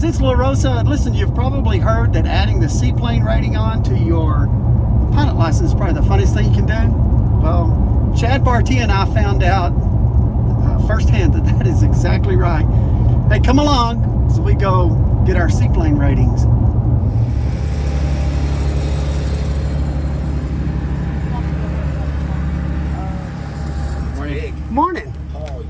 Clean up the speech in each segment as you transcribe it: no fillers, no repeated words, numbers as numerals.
guys, it's LaRosa. Listen, you've probably heard that adding the Seaplane Rating on to your pilot license is probably the funniest thing you can do. Well, Chad Barty and I found out firsthand that that is exactly right. Hey, come along as we go get our Seaplane ratings. Morning. Paul,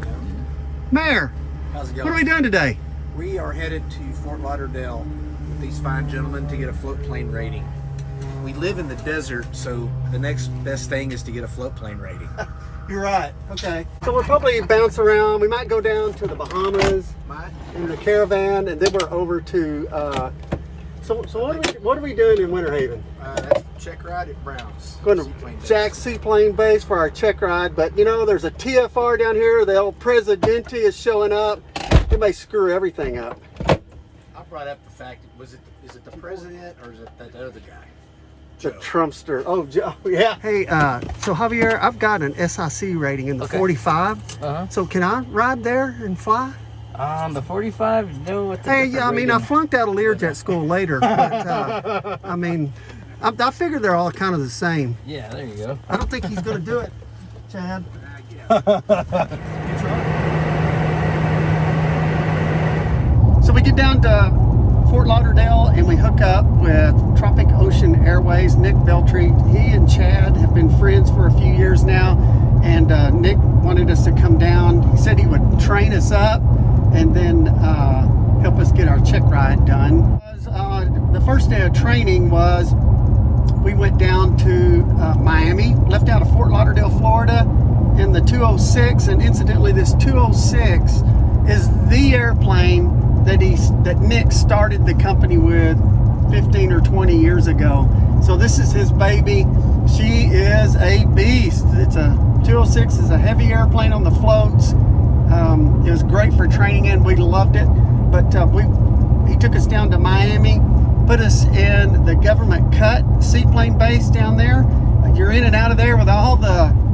Mayor, how's it going? what are we doing today? We are headed to Fort Lauderdale with these fine gentlemen to get a float plane rating. We live in the desert, so the next best thing is to get a float plane rating. You're right. Okay. So we'll probably bounce around. We might go down to the Bahamas in the caravan, and then we're over to. So what are we doing in Winterhaven? That's check ride at Brown's. Going to Jack's Seaplane Base for our check ride, but you know there's a TFR down here. The El Presidente is showing up. It may screw everything up. I brought up the fact, is it the president or is it that other guy? The Trumpster. Oh, Joe, yeah. Hey, so Javier, I've got an SIC rating in the 45. So can I ride there and fly? The 45? No. Hey, yeah, I mean, I flunked out of Learjet school later, but I mean, I figure they're all kind of the same. Yeah, there you go. I don't think he's going to do it, Chad. So we get down to Fort Lauderdale and we hook up with Tropic Ocean Airways. Nick Veltre, he and Chad have been friends for a few years now, and Nick wanted us to come down. He said he would train us up and then help us get our check ride done. The first day of training was we went down to Miami, left out of Fort Lauderdale, Florida in the 206, and incidentally this 206 is the airplane that Nick started the company with 15 or 20 years ago. So this is his baby. She is a beast. It's a 206 is a heavy airplane on the floats. It was great for training and we loved it. But he took us down to Miami, put us in the government cut seaplane base down there. You're in and out of there with all the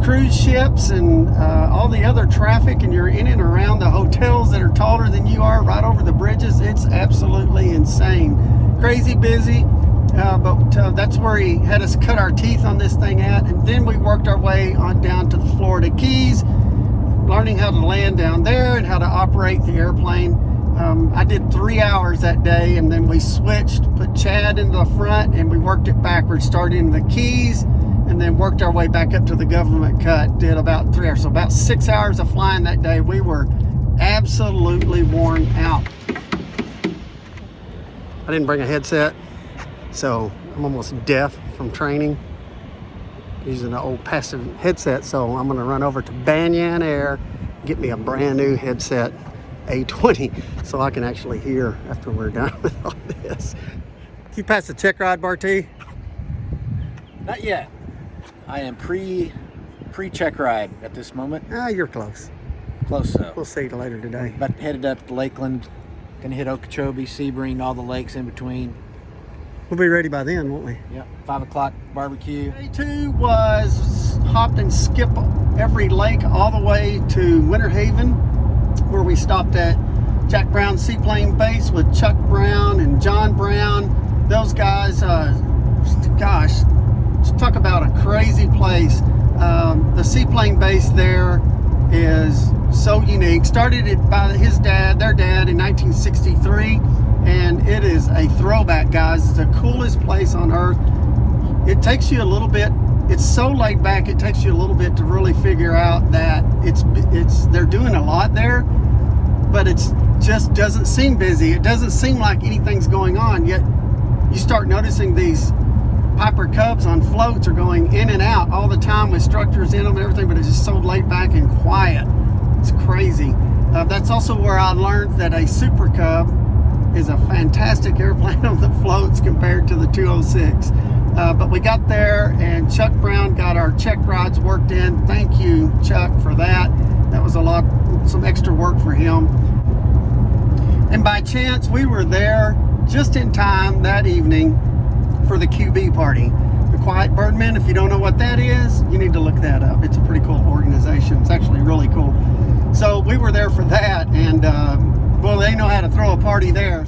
cruise ships and all the other traffic, and you're in and around the hotels that are taller than you are, right over the bridges. It's absolutely insane, crazy busy, but that's where he had us cut our teeth on this thing at. And then we worked our way on down to the Florida Keys, learning how to land down there and how to operate the airplane. I did 3 hours that day, and then we switched, put Chad in the front, and we worked it backwards, started in the Keys and then worked our way back up to the government cut. Did about 3 hours, so about 6 hours of flying that day. We were absolutely worn out. I didn't bring a headset, so I'm almost deaf from training, using an old passive headset. So I'm gonna run over to Banyan Air, get me a brand new headset, A20, so I can actually hear after we're done with all this. You passed the check ride, Barty? Not yet. I am pre-check ride at this moment. You're close. Close though. We'll see you later today. But headed up to Lakeland, gonna hit Okeechobee, Sebring, all the lakes in between. We'll be ready by then, won't we? Yep, 5 o'clock barbecue. Day 2 was hopped and skip every lake all the way to Winterhaven, where we stopped at Jack Brown Seaplane Base with Chuck Brown and John Brown. Those guys, gosh, talk about a crazy place. The seaplane base there is so unique. Started it by their dad in 1963, and it is a throwback, guys. It's the coolest place on earth. It takes you a little bit, it's so laid back, it takes you a little bit to really figure out that they're doing a lot there, but it's just doesn't seem busy. It doesn't seem like anything's going on, yet you start noticing these Piper Cubs on floats are going in and out all the time with structures in them and everything, but it's just so laid back and quiet. It's crazy. That's also where I learned that a Super Cub is a fantastic airplane on the floats compared to the 206. But we got there and Chuck Brown got our check rides worked in. Thank you, Chuck, for that. That was some extra work for him. And by chance, we were there just in time that evening for the QB party. The Quiet Birdmen, if you don't know what that is, you need to look that up. It's a pretty cool organization. It's actually really cool. So we were there for that, and Well, they know how to throw a party there.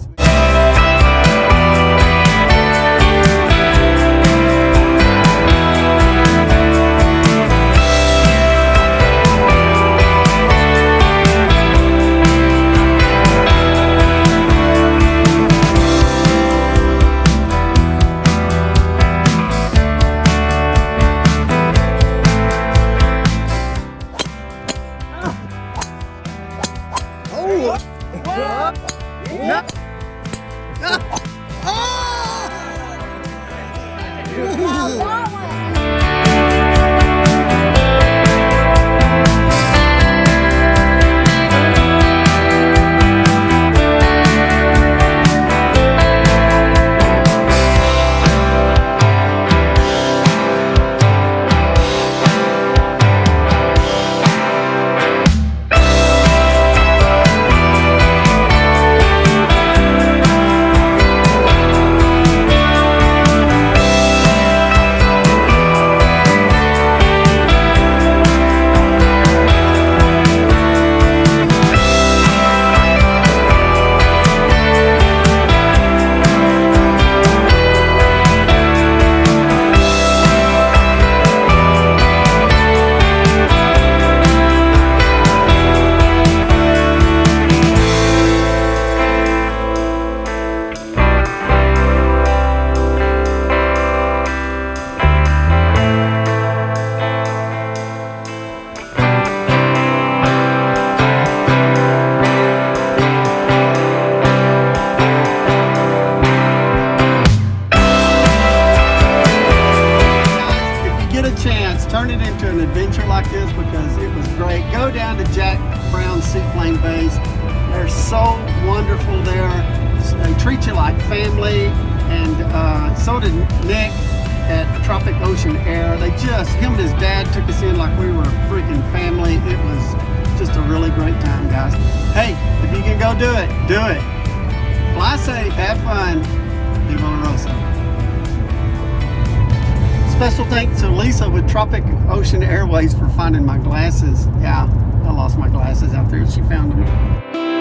Turn it into an adventure like this because it was great. Go down to Jack Brown's Seaplane Base. They're so wonderful there. They treat you like family, and so did Nick at Tropic Ocean Air. Him and his dad took us in like we were a freaking family. It was just a really great time, guys. Hey, if you can go do it, do it. Fly safe, have fun. Mayor and LaRosa. Special thanks to Lisa with Tropic Ocean Airways for finding my glasses. Yeah, I lost my glasses out there. She found them.